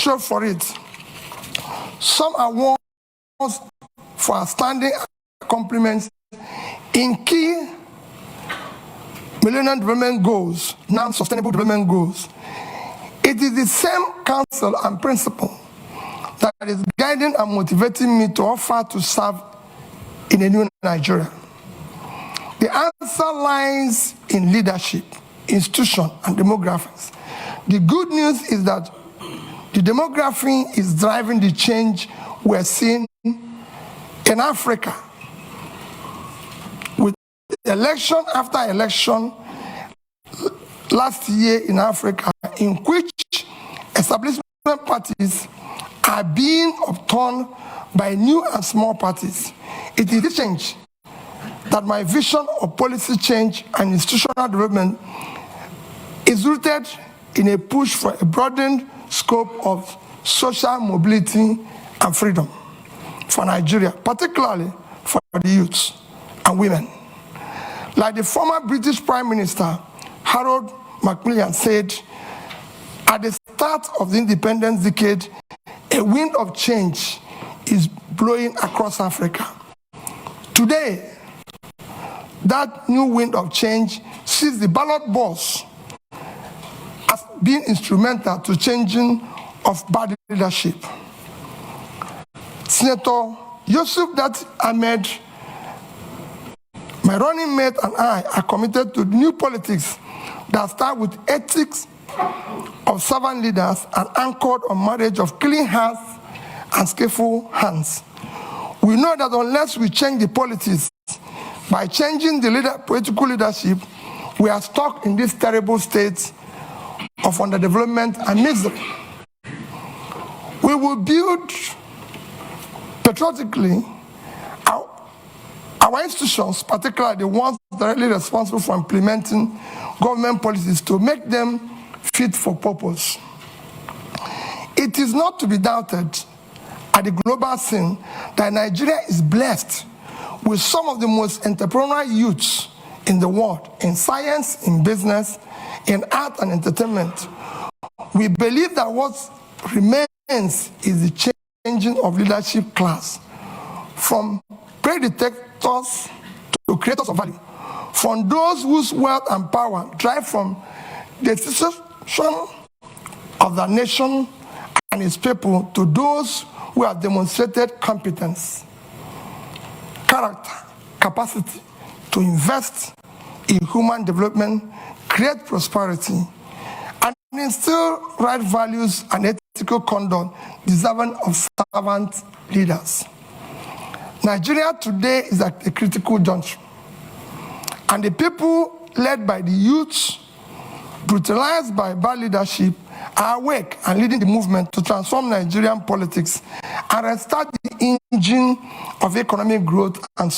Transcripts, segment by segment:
for it. Some awards for outstanding accomplishments in key Millennium Development Goals, non-sustainable development goals. It is the same counsel and principle that is guiding and motivating me to offer to serve in a new Nigeria. The answer lies in leadership, institution, and demographics. The good news is that the demography is driving the change we're seeing in Africa. With election after election last year in Africa, in which establishment parties are being upturned by new and small parties. It is this change that my vision of policy change and institutional development is rooted in a push for a broadened scope of social mobility and freedom for Nigeria, particularly for the youth and women. Like the former British Prime Minister, Harold Macmillan, said, at the start of the independence decade, a wind of change is blowing across Africa. Today, that new wind of change sees the ballot box as being instrumental to changing of bad leadership. Senator Yusuf Dat Ahmed, my running mate, and I are committed to new politics that start with ethics of servant leaders and anchored on marriage of clean hearts and skillful hands. We know that unless we change the politics by changing the political leadership, we are stuck in this terrible state of underdevelopment and misery. We will build patriotically our institutions, particularly the ones directly responsible for implementing government policies, to make them fit for purpose. It is not to be doubted at the global scene that Nigeria is blessed with some of the most entrepreneurial youths in the world, in science, in business, in art and entertainment. We believe that what remains is the changing of leadership class from predators to creators of value, from those whose wealth and power drive from the destruction of the nation and its people to those who have demonstrated competence, character, capacity to invest in human development, create prosperity, and instill right values and ethical conduct deserving of servant leaders. Nigeria today is at a critical juncture, and the people led by the youth, brutalized by bad leadership, are awake and leading the movement to transform Nigerian politics and restart the engine of economic growth and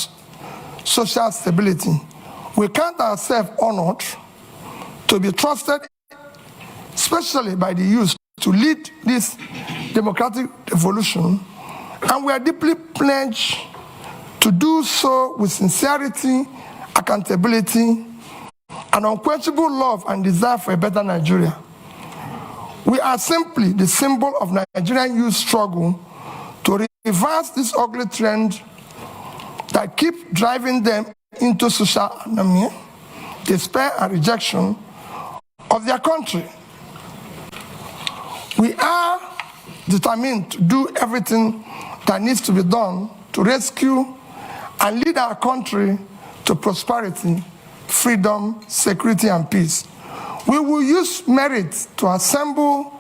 social stability. We count ourselves honored to be trusted, especially by the youth, to lead this democratic revolution, and we are deeply pledged to do so with sincerity, accountability, and unquenchable love and desire for a better Nigeria. We are simply the symbol of Nigerian youth struggle to reverse this ugly trend that keep driving them into social anomia, despair, and rejection of their country. We are determined to do everything that needs to be done to rescue and lead our country to prosperity, freedom, security, and peace. We will use merit to assemble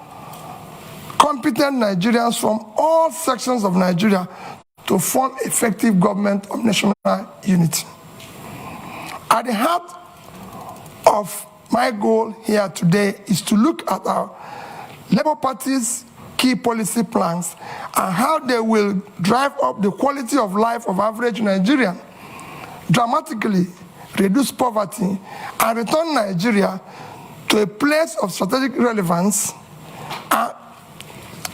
competent Nigerians from all sections of Nigeria to form effective government of national unity. At the heart of my goal here today is to look at our Labour Party's key policy plans and how they will drive up the quality of life of average Nigerian, dramatically reduce poverty, and return Nigeria to a place of strategic relevance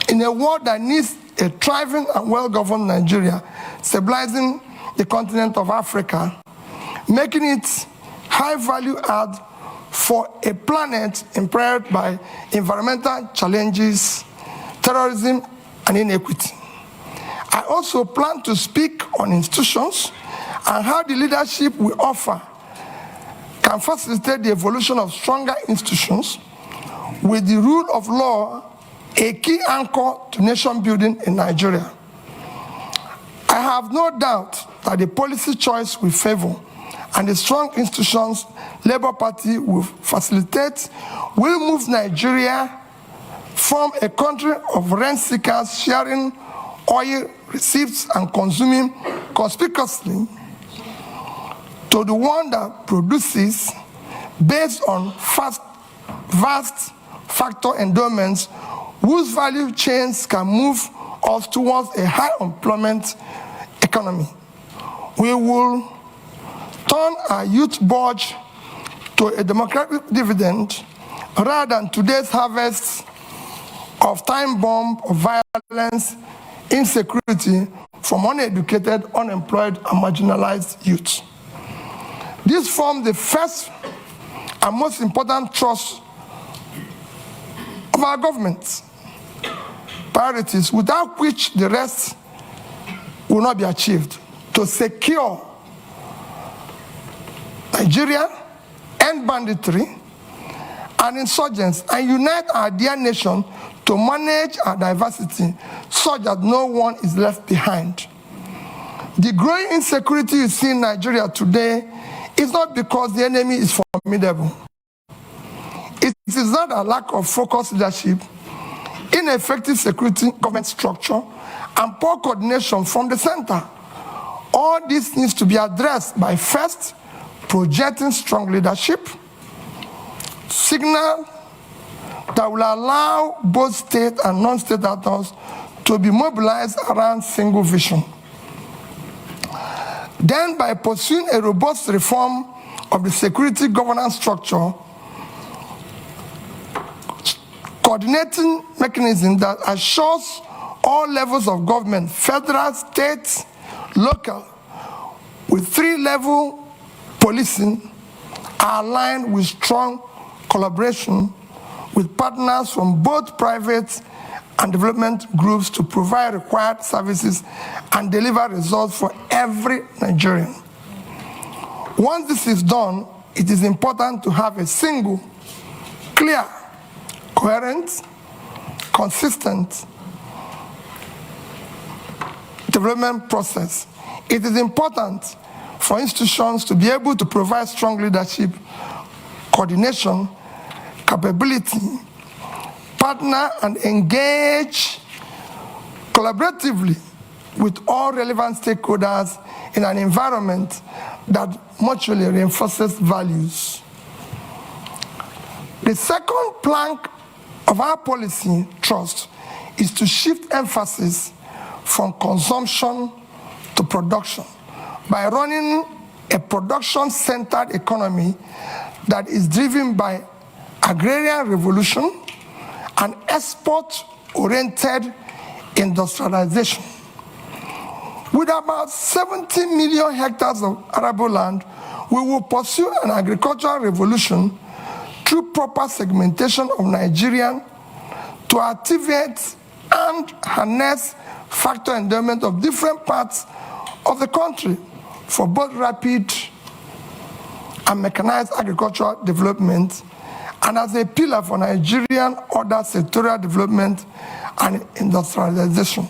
in a world that needs a thriving and well-governed Nigeria, stabilizing the continent of Africa, making it high-value add for a planet impaired by environmental challenges, terrorism, and inequity. I also plan to speak on institutions and how the leadership we offer can facilitate the evolution of stronger institutions with the rule of law a key anchor to nation building in Nigeria. I have no doubt that the policy choice we favor and the strong institutions Labour Party will facilitate will move Nigeria from a country of rent seekers sharing oil receipts and consuming conspicuously to the one that produces based on vast factor endowments whose value chains can move us towards a high employment economy. We will turn our youth budget to a democratic dividend rather than today's harvest of time bomb of violence, insecurity from uneducated, unemployed, and marginalized youth. This forms the first and most important thrust of our government priorities, without which the rest will not be achieved. To secure Nigeria, end banditry and insurgents, and unite our dear nation to manage our diversity so that no one is left behind. The growing insecurity you see in Nigeria today is not because the enemy is formidable. It is not a lack of focused leadership, ineffective security government structure, and poor coordination from the center. All this needs to be addressed by first projecting strong leadership, signal that will allow both state and non-state actors to be mobilized around single vision. Then, by pursuing a robust reform of the security governance structure, coordinating mechanism that assures all levels of government, federal, state, local, with three-level policing are aligned with strong collaboration with partners from both private and development groups to provide required services and deliver results for every Nigerian. Once this is done, it is important to have a single, clear, coherent, consistent development process. It is important for institutions to be able to provide strong leadership, coordination, capability, partner and engage collaboratively with all relevant stakeholders in an environment that mutually reinforces values. The second plank of our policy thrust is to shift emphasis from consumption to production by running a production-centered economy that is driven by agrarian revolution and export-oriented industrialization. With about 70 million hectares of arable land, we will pursue an agricultural revolution through proper segmentation of Nigerian to activate and harness factor endowment of different parts of the country for both rapid and mechanized agricultural development and as a pillar for Nigerian other sectoral development and industrialization.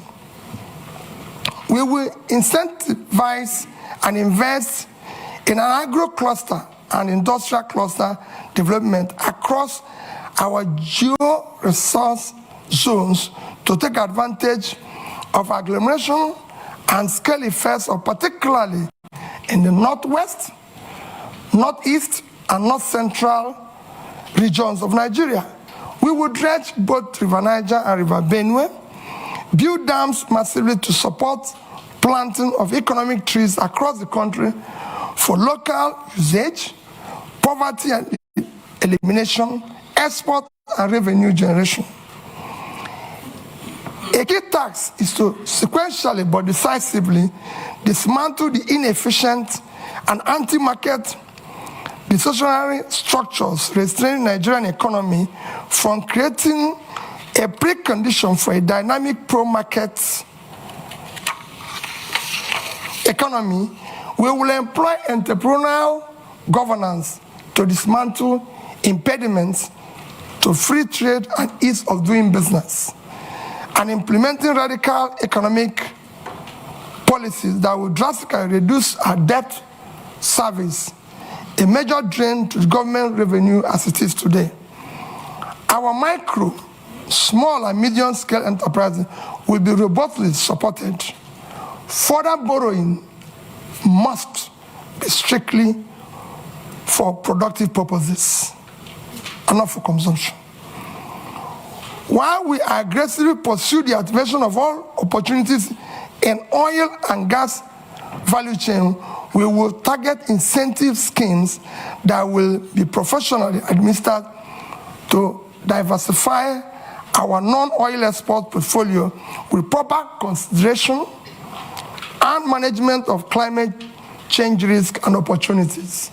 We will incentivize and invest in an agro-cluster and industrial cluster development across our geo-resource zones to take advantage of agglomeration and scale effects, of particularly in the northwest, northeast, and north central regions of Nigeria. We will dredge both River Niger and River Benue, build dams massively to support planting of economic trees across the country for local usage, poverty and elimination, export and revenue generation. A key task is to sequentially but decisively dismantle the inefficient and anti-market distortionary structures restraining the Nigerian economy from creating a precondition for a dynamic pro-market economy, we will employ entrepreneurial governance to dismantle impediments to free trade and ease of doing business, and implementing radical economic policies that will drastically reduce our debt service, a major drain to government revenue as it is today. Our micro, small and medium scale enterprises will be robustly supported. Further borrowing must be strictly for productive purposes and not for consumption. While we aggressively pursue the activation of all opportunities in oil and gas value chain, we will target incentive schemes that will be professionally administered to diversify our non-oil export portfolio with proper consideration and management of climate change risk and opportunities.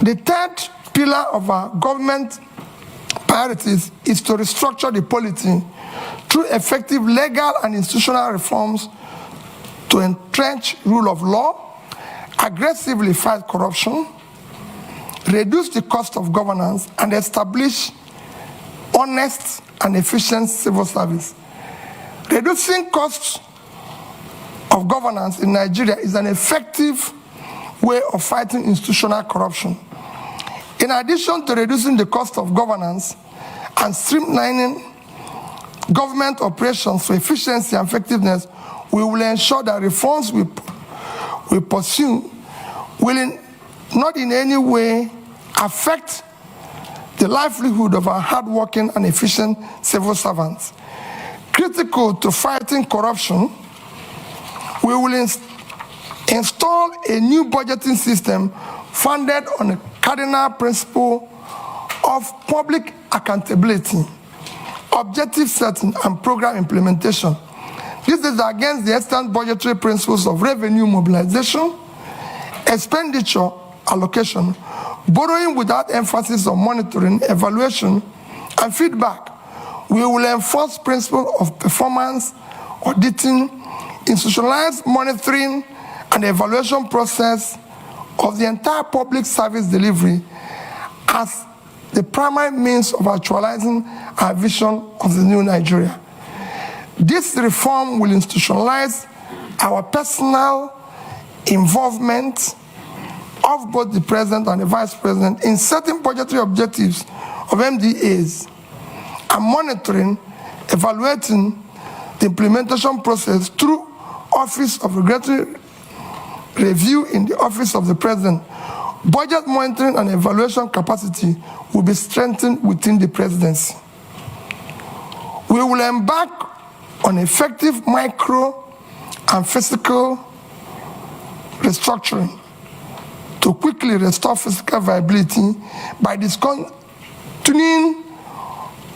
The third pillar of our government priorities is to restructure the polity through effective legal and institutional reforms to entrench rule of law, aggressively fight corruption, reduce the cost of governance, and establish honest and efficient civil service. Reducing costs of governance in Nigeria is an effective way of fighting institutional corruption. In addition to reducing the cost of governance and streamlining government operations for efficiency and effectiveness, we will ensure that reforms we pursue will not in any way affect the livelihood of our hardworking and efficient civil servants. Critical to fighting corruption, we will install a new budgeting system founded on a cardinal principle of public accountability, objective setting, and program implementation. This is against the extant budgetary principles of revenue mobilization, expenditure allocation, borrowing without emphasis on monitoring, evaluation, and feedback. We will enforce principles of performance, auditing, institutionalized monitoring and evaluation process of the entire public service delivery as the primary means of actualizing our vision of the new Nigeria. This reform will institutionalize our personal involvement of both the President and the Vice President in setting budgetary objectives of MDAs and monitoring, evaluating the implementation process through Office of Regulatory Review in the Office of the President. Budget monitoring and evaluation capacity will be strengthened within the presidency. We will embark on effective micro and physical restructuring to quickly restore physical viability by discontinuing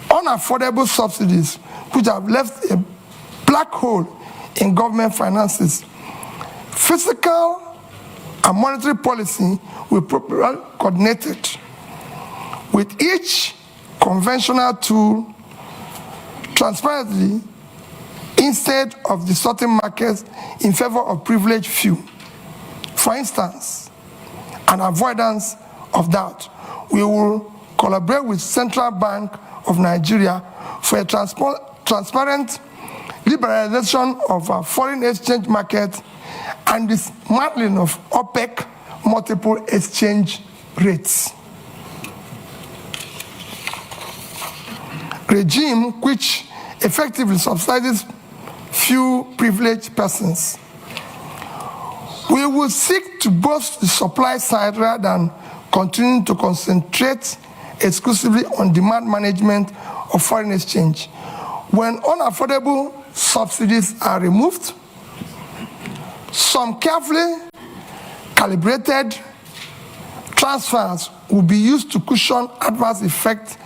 unaffordable subsidies which have left a black hole in government finances. Fiscal and monetary policy will be properly coordinated with each conventional tool transparently instead of distorting markets in favor of privileged few. For instance, an avoidance of doubt, we will collaborate with Central Bank of Nigeria for a transparent liberalization of our foreign exchange market and dismantling of OPEC multiple exchange rates. Regime which effectively subsidizes few privileged persons. We will seek to boost the supply side rather than continuing to concentrate exclusively on demand management of foreign exchange. When unaffordable subsidies are removed, some carefully calibrated transfers will be used to cushion adverse effect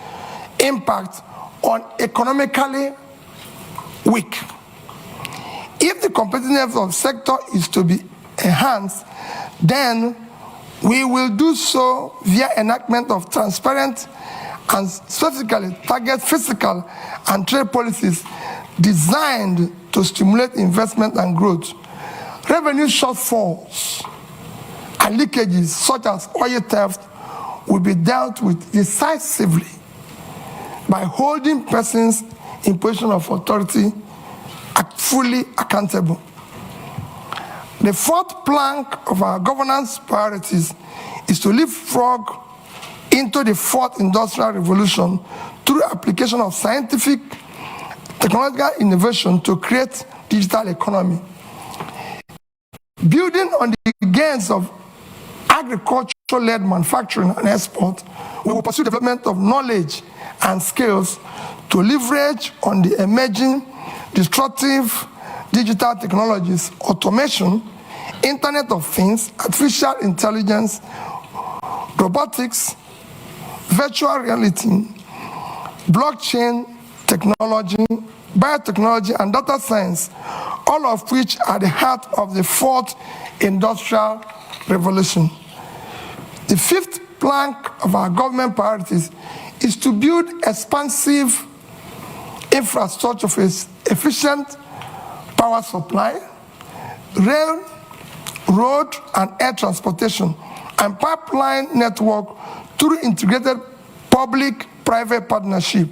impact on economically weak. If the competitiveness of the sector is to be enhanced, then we will do so via enactment of transparent and specifically target fiscal and trade policies designed to stimulate investment and growth. Revenue shortfalls and leakages such as oil theft will be dealt with decisively by holding persons in position of authority fully accountable. The fourth plank of our governance priorities is to leapfrog into the fourth industrial revolution through application of scientific technological innovation to create digital economy. Building on the gains of agriculture-led manufacturing and export, we will pursue development of knowledge and skills to leverage on the emerging disruptive digital technologies, automation, Internet of Things, artificial intelligence, robotics, virtual reality, blockchain technology, biotechnology, and data science, all of which are the heart of the fourth industrial revolution. The fifth plank of our government priorities is to build expansive infrastructure for efficient power supply, rail, road, and air transportation, and pipeline network through integrated public-private partnership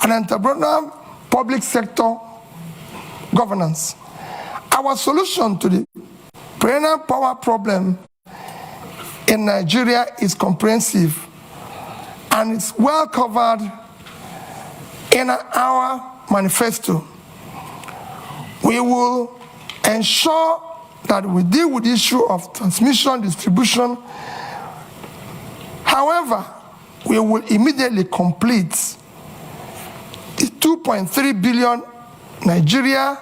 and entrepreneurial public sector governance. Our solution to the perennial power problem in Nigeria is comprehensive and is well covered in our manifesto. We will ensure that we deal with the issue of transmission distribution. However, we will immediately complete the 2.3 billion Nigeria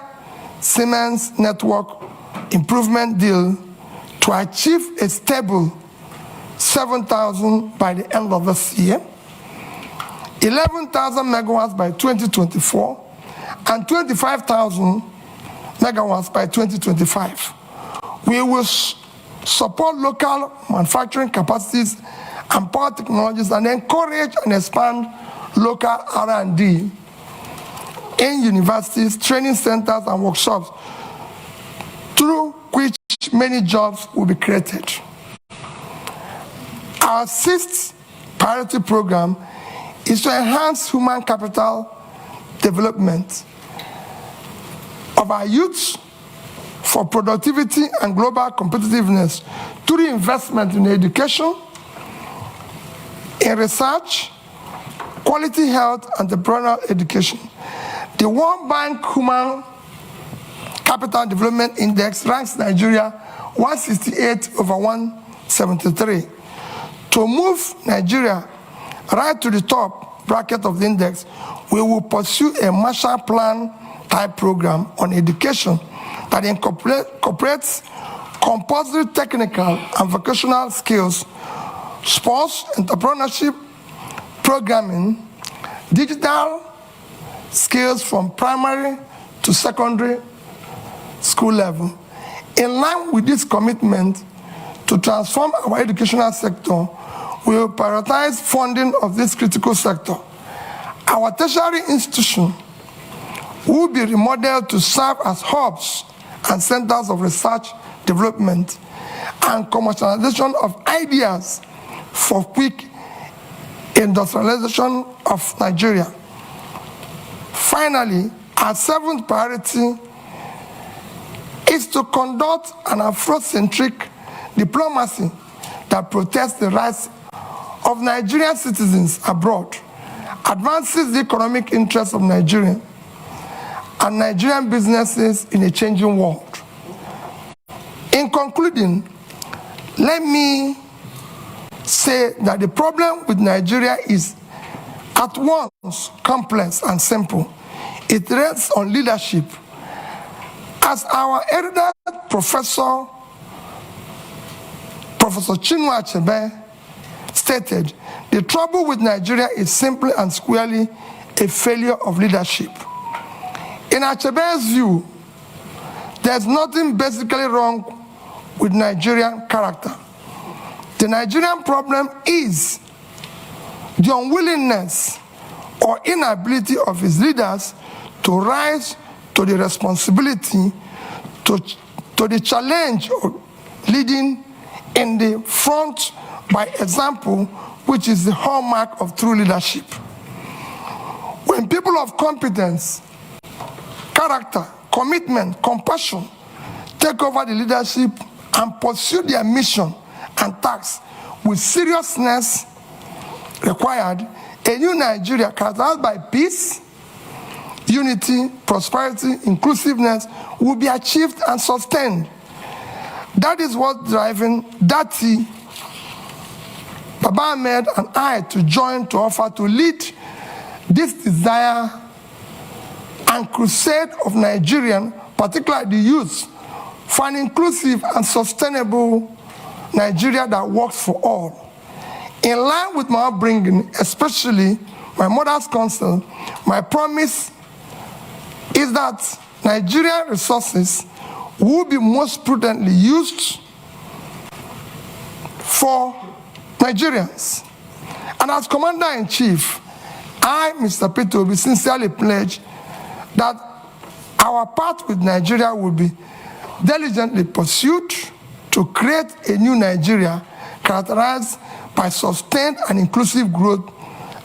Siemens network improvement deal to achieve a stable 7,000 by the end of this year, 11,000 megawatts by 2024, and 25,000 megawatts by 2025. We will support local manufacturing capacities and power technologies and encourage and expand local R&D in universities, training centers, and workshops, through which many jobs will be created. Our sixth priority program is to enhance human capital development of our youth for productivity and global competitiveness through investment in education, in research, quality health, and entrepreneurial education. The World Bank Human Capital Development Index ranks Nigeria 168 over 173. To move Nigeria right to the top bracket of the index, we will pursue a Marshall Plan type program on education that incorporates compulsory technical and vocational skills, sports, entrepreneurship, programming, digital skills from primary to secondary school level. In line with this commitment to transform our educational sector, we will prioritize funding of this critical sector. Our tertiary institution will be remodeled to serve as hubs and centers of research, development, and commercialization of ideas for quick industrialization of Nigeria. Finally, our seventh priority is to conduct an Afrocentric diplomacy that protects the rights of Nigerian citizens abroad, advances the economic interests of Nigeria and Nigerian businesses in a changing world. In concluding, let me say that the problem with Nigeria is at once complex and simple. It rests on leadership. As our erudite Professor Chinua Achebe stated, the trouble with Nigeria is simply and squarely a failure of leadership. In Achebe's view, there's nothing basically wrong with Nigerian character. The Nigerian problem is the unwillingness or inability of its leaders to rise to the responsibility, to the challenge of leading in the front by example, which is the hallmark of true leadership. When people of competence, character, commitment, compassion take over the leadership and pursue their mission and tasks with seriousness required, a new Nigeria characterized by peace, unity, prosperity, inclusiveness will be achieved and sustained. That is what driving Dati, Baba Ahmed, and I to join to offer to lead this desire and crusade of Nigerian, particularly the youth, for an inclusive and sustainable Nigeria that works for all. In line with my upbringing, especially my mother's counsel, my promise is that Nigerian resources will be most prudently used for Nigerians. And as Commander-in-Chief, I, Mr. Peter, will be sincerely pledged that our path with Nigeria will be diligently pursued to create a new Nigeria characterized by sustained and inclusive growth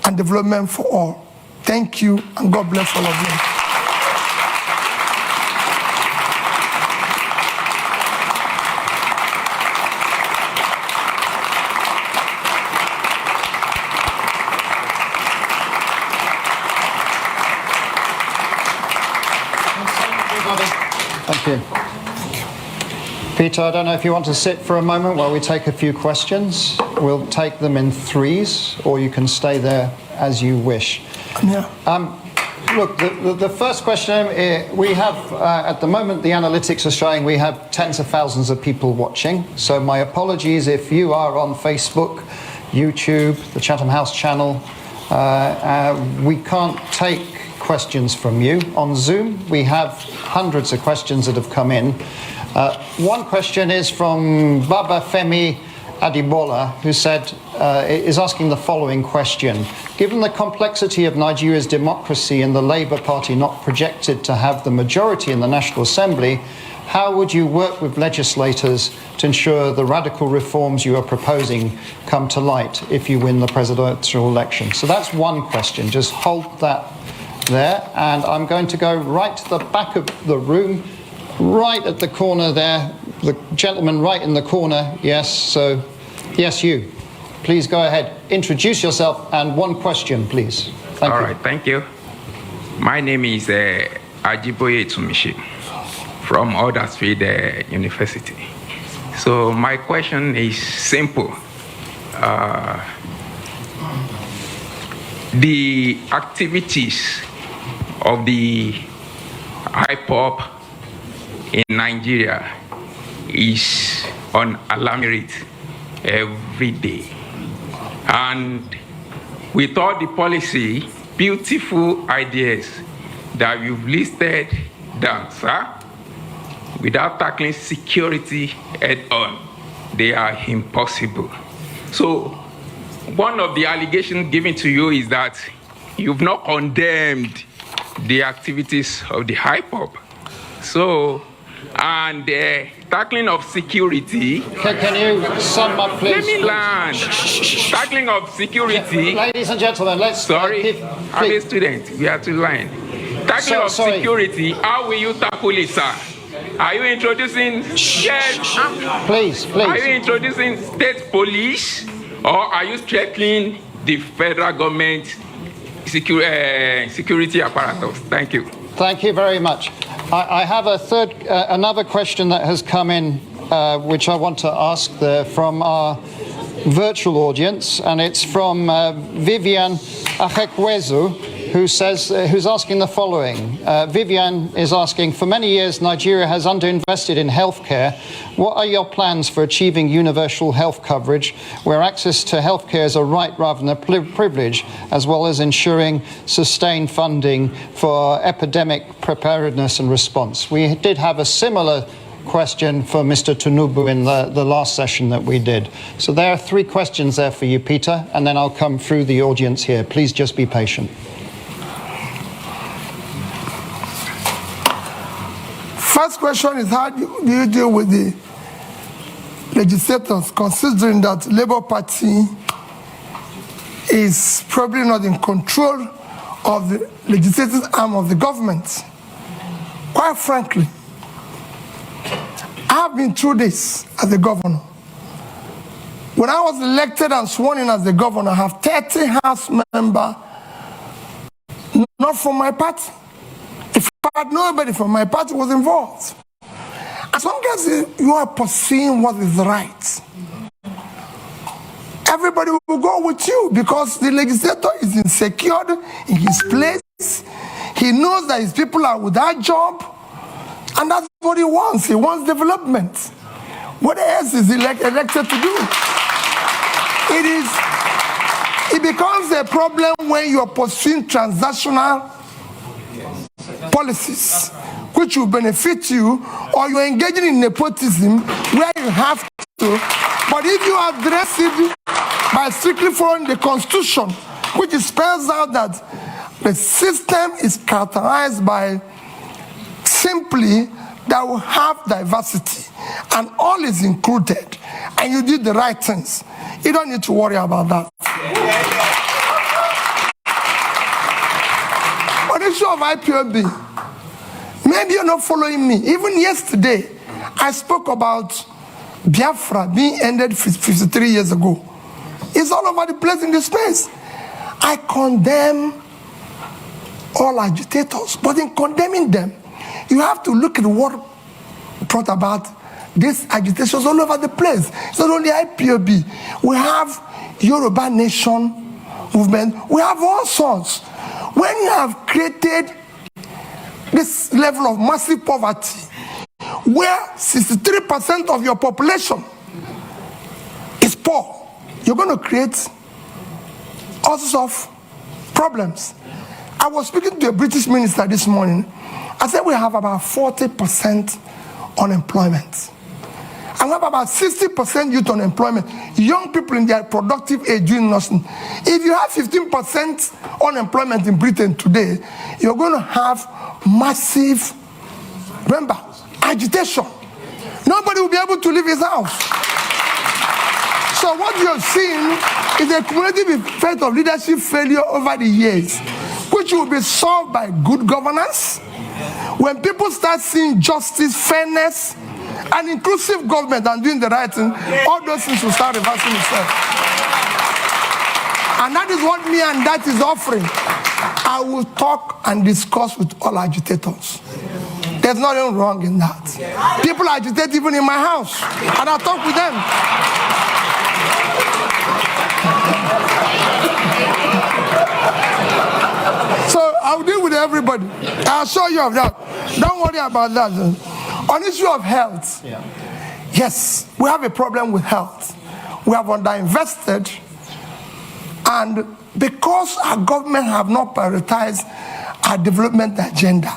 and development for all. Thank you, and God bless all of you. Thank you. Peter, I don't know if you want to sit for a moment while we take a few questions. We'll take them in threes, or you can stay there as you wish. Yeah. Look, the first question, we have, at the moment, the analytics are showing we have tens of thousands of people watching. So my apologies if you are on Facebook, YouTube, the Chatham House channel. We can't take questions from you. On Zoom, we have hundreds of questions that have come in. One question is from Baba Femi Adibola, who is asking the following question. Given the complexity of Nigeria's democracy and the Labour Party not projected to have the majority in the National Assembly, how would you work with legislators to ensure the radical reforms you are proposing come to light if you win the presidential election? So that's one question. Just hold that there, and I'm going to go right to the back of the room, right at the corner there, the gentleman right in the corner. Yes, so yes, you. Please go ahead, introduce yourself, and one question, please. Thank you. All right, thank you. My name is Ajiboye Tsumishi from Huddersfield University. So my question is simple. The activities of the hip-hop in Nigeria is on alarming rate every day. And with all the policy, beautiful ideas that you've listed down, sir, without tackling security head-on, they are impossible. So one of the allegations given to you is that you've not condemned the activities of the hip-hop. So, and tackling of security. Can you sum up, please? Let me land. Tackling of security. Ladies and gentlemen, let's. Sorry, I'm a student. We have to line. Tackling of security. How will you tackle it, sir? Are you introducing? Yes. Please. Are you introducing state police, or are you strengthening the federal government security apparatus? Thank you. Thank you very much. I have another question that has come in, which I want to ask from our virtual audience, and it's from Vivian Achekwezu, who's asking the following. Vivian is asking, for many years Nigeria has underinvested in healthcare. What are your plans for achieving universal health coverage, where access to healthcare is a right rather than a privilege, as well as ensuring sustained funding for epidemic preparedness and response? We did have a similar question for Mr. Tunubu in the last session that we did. So there are 3 questions there for you, Peter, and then I'll come through the audience here. Please just be patient. First question is, how do you deal with the legislators, considering that Labour Party is probably not in control of the legislative arm of the government? Quite frankly, I've been through this as a governor. When I was elected and sworn in as the governor, I have 30 House members, not from my party. If I had nobody from my party was involved. As long as you are pursuing what is right, everybody will go with you, because the legislator is insecure in his place. He knows that his people are without job, and that's what he wants. He wants development. What else is he elected to do? It becomes a problem when you are pursuing transactional policies which will benefit you, or you're engaging in nepotism where you have to. But if you address it by strictly following the Constitution, which spells out that the system is characterized by simply that we have diversity and all is included, and you did the right things, you don't need to worry about that. On the issue of IPOB, maybe you're not following me. Even yesterday, I spoke about Biafra being ended 53 years ago. It's all over the place in the space. I condemn all agitators, but in condemning them, you have to look at what brought about these agitations all over the place. It's not only IPOB. We have Yoruba Nation movement. We have all sorts. When you have created this level of massive poverty, where 63% of your population is poor, you're going to create all sorts of problems. I was speaking to a British minister this morning. I said we have about 40% unemployment. And we have about 60% youth unemployment. Young people in their productive age doing nothing. If you have 15% unemployment in Britain today, you're going to have massive, remember, agitation. Nobody will be able to leave his house. So what you're seeing is a cumulative effect of leadership failure over the years, which will be solved by good governance. When people start seeing justice, fairness, and inclusive government and doing the right thing, all those things will start reversing itself. And that is what me and that is offering. I will talk and discuss with all agitators. There's nothing wrong in that. People agitate even in my house, and I talk with them. So I'll deal with everybody. I'll show you of that. Don't worry about that. On the issue of health, yes, we have a problem with health. We have underinvested, and because our government have not prioritized our development agenda,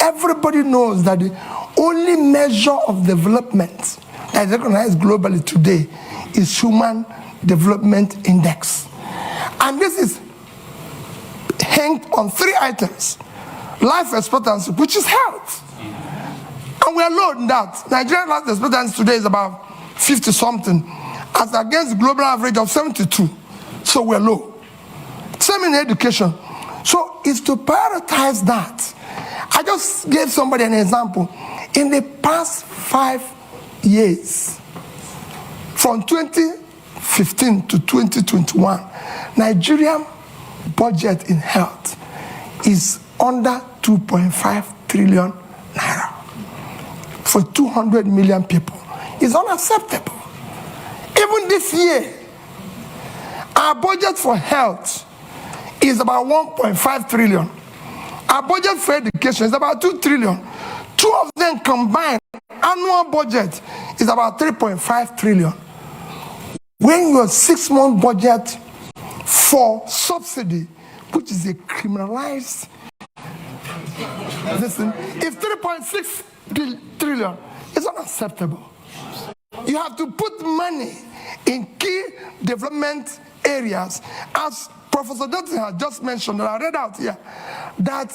everybody knows that the only measure of development that is recognized globally today is Human Development Index. And this is hanged on 3 items: life expectancy, which is health. And we are low in that. Nigerian life expectancy today is about 50-something, as against the global average of 72. So we're low. Same in education. So it's to prioritize that. I just gave somebody an example. In the past 5 years, from 2015 to 2021, Nigerian budget in health is under 2.5 trillion naira for 200 million people. It's unacceptable. Even this year, our budget for health is about 1.5 trillion. Our budget for education is about 2 trillion. 2 of them combined, annual budget is about 3.5 trillion. When your 6-month budget for subsidy, which is a criminalized Listen, if 3.6 trillion is unacceptable. You have to put money in key development areas, as Professor Dutton has just mentioned, and I read out here, that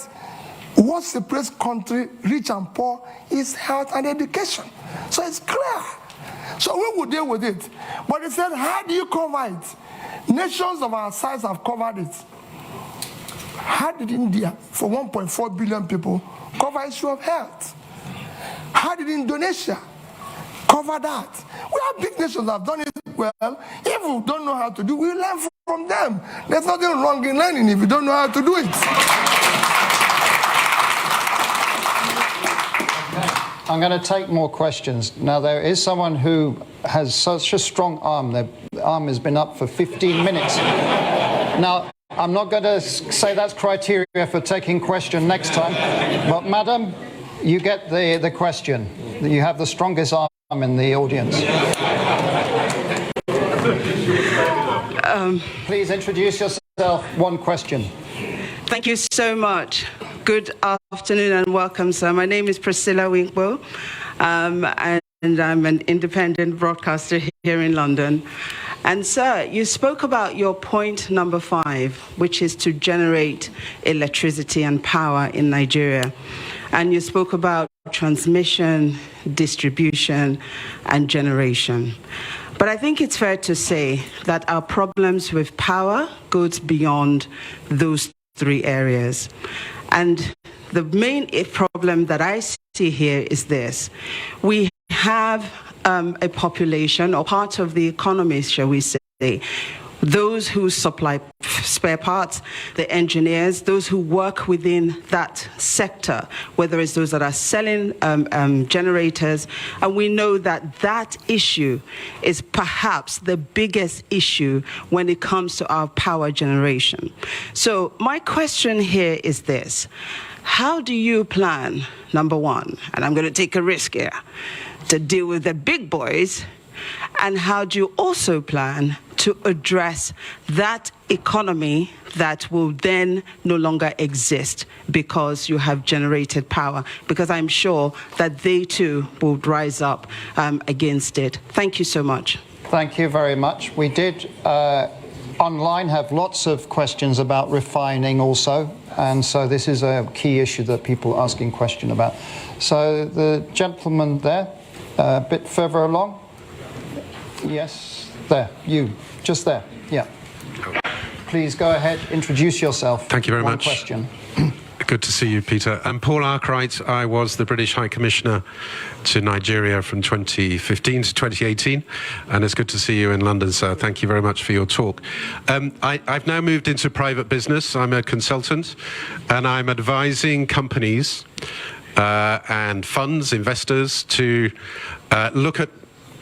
what separates country, rich and poor, is health and education. So it's clear. So we will deal with it. But he said, how do you cover it? Nations of our size have covered it. How did India, for 1.4 billion people, cover issue of health? How did Indonesia cover that? We have big nations that have done it well. If we don't know how to do it, we learn from them. There's nothing wrong in learning if you don't know how to do it. I'm going to take more questions. Now, there is someone who has such a strong arm. The arm has been up for 15 minutes. Now, I'm not going to say that's criteria for taking question next time, but madam, you get the question. You have the strongest arm in the audience. Please introduce yourself. One question. Thank you so much. Good afternoon and welcome, sir. My name is Priscilla Winkbo, and I'm an independent broadcaster here in London. And sir, you spoke about your point number 5, which is to generate electricity and power in Nigeria. And you spoke about transmission, distribution, and generation. But I think it's fair to say that our problems with power goes beyond those 3 areas. And the main problem that I see here is this. We have a population, or part of the economy, shall we say, those who supply spare parts, the engineers, those who work within that sector, whether it's those that are selling generators. And we know that that issue is perhaps the biggest issue when it comes to our power generation. So my question here is this. How do you plan, number 1, and I'm going to take a risk here, to deal with the big boys, and how do you also plan to address that economy that will then no longer exist because you have generated power? Because I'm sure that they too will rise up against it. Thank you so much. Thank you very much. We did online have lots of questions about refining also, and so this is a key issue that people are asking question about. So the gentleman there, a bit further along. Yes, there, you, just there, yeah. Please go ahead, introduce yourself. Thank you very much. One question. Good to see you, Peter. I'm Paul Arkwright. I was the British High Commissioner to Nigeria from 2015 to 2018, and it's good to see you in London, sir. Thank you very much for your talk. I've now moved into private business. I'm a consultant, and I'm advising companies and funds, investors, to look at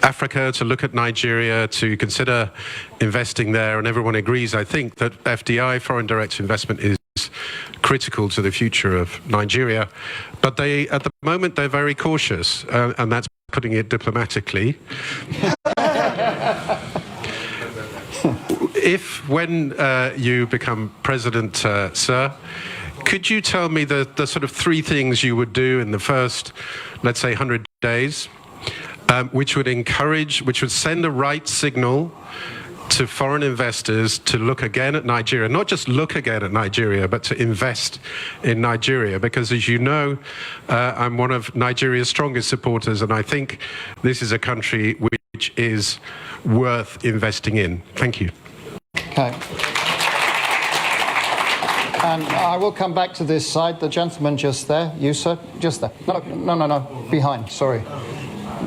Africa, to look at Nigeria, to consider investing there, and everyone agrees, I think, that FDI, foreign direct investment, is critical to the future of Nigeria. But at the moment, they're very cautious, and that's putting it diplomatically. When you become president, sir, could you tell me the sort of 3 things you would do in the first, let's say, 100 days, which would send a right signal to foreign investors to look again at Nigeria, not just look again at Nigeria, but to invest in Nigeria? Because, as you know, I'm one of Nigeria's strongest supporters, and I think this is a country which is worth investing in. Thank you. Okay. And I will come back to this side. The gentleman just there. You, sir? Just there. No. Behind, sorry.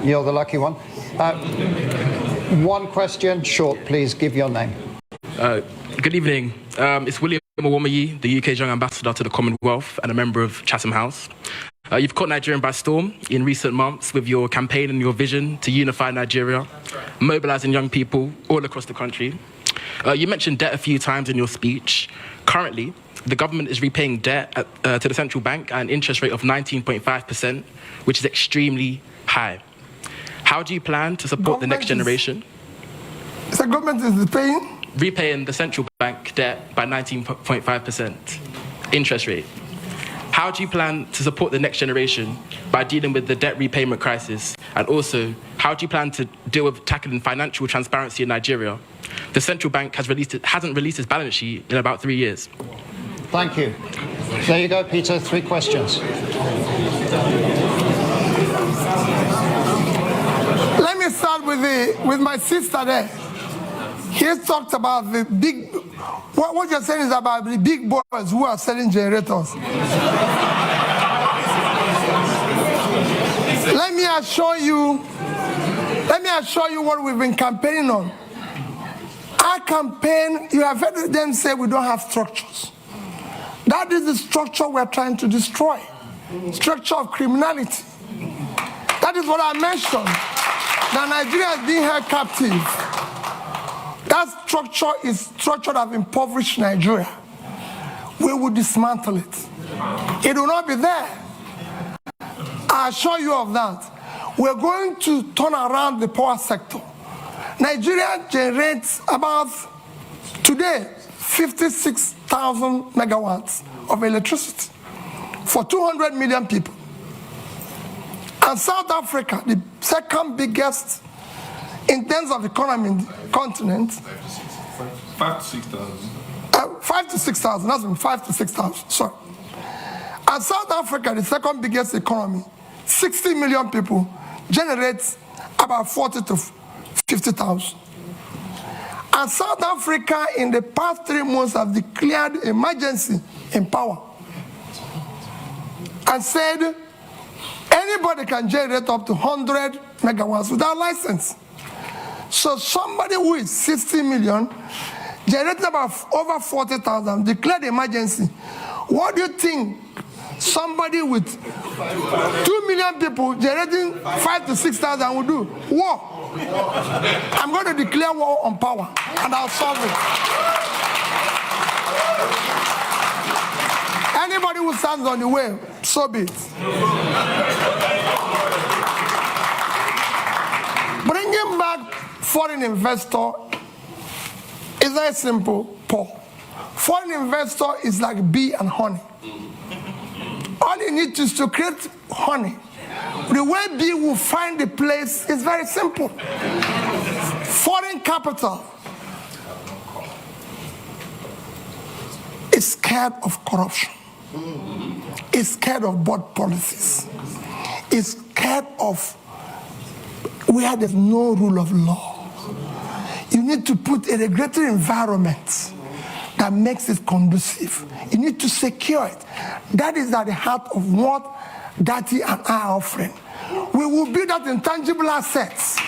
You're the lucky one. One question, short, please. Give your name. Good evening. It's William Owomayi, the UK's Young Ambassador to the Commonwealth and a member of Chatham House. You've caught Nigeria by storm in recent months with your campaign and your vision to unify Nigeria, mobilizing young people all across the country. You mentioned debt a few times in your speech. Currently, the government is repaying debt to the central bank at an interest rate of 19.5%, which is extremely high. How do you plan to support the next generation? The government is repaying the central bank debt by 19.5% interest rate. How do you plan to support the next generation by dealing with the debt repayment crisis? And also, how do you plan to deal with tackling financial transparency in Nigeria? The central bank hasn't released its balance sheet in about 3 years. Thank you. There you go, Peter. 3 questions. Let me start with my sister there. He talked about the big, what you're saying is about the big boys who are selling generators. Let me assure you what we've been campaigning on. Our campaign, you have heard them say we don't have structures. That is the structure we're trying to destroy. Structure of criminality. That is what I mentioned. That Nigeria is being held captive. That structure is structure that have impoverished Nigeria. We will dismantle it. It will not be there. I assure you of that. We're going to turn around the power sector. Nigeria generates about, today, 56,000 megawatts of electricity for 200 million people. And South Africa, the second biggest in terms of economy in the continent, 5 to 6,000. 5 to 6,000, that's been 5 to 6,000, sorry. And South Africa, the second biggest economy, 60 million people, generates about 40 to 50,000. And South Africa, in the past 3 months, have declared emergency in power and said anybody can generate up to 100 megawatts without license. So somebody who is 60 million, generating about over 40,000, declared emergency. What do you think somebody with 2 million people generating 5 to 6,000 will do? War. I'm going to declare war on power, and I'll solve it. Anybody who stands on the way, so be it. Bringing back foreign investor is very simple, Paul. Foreign investor is like bee and honey. All you need is to create honey. The way bee will find the place is very simple. Foreign capital is scared of corruption. Is scared of bad policies. Is scared of where there's no rule of law. You need to put a regulatory environment that makes it conducive. You need to secure it. That is at the heart of what Dati and I are offering. We will build that intangible assets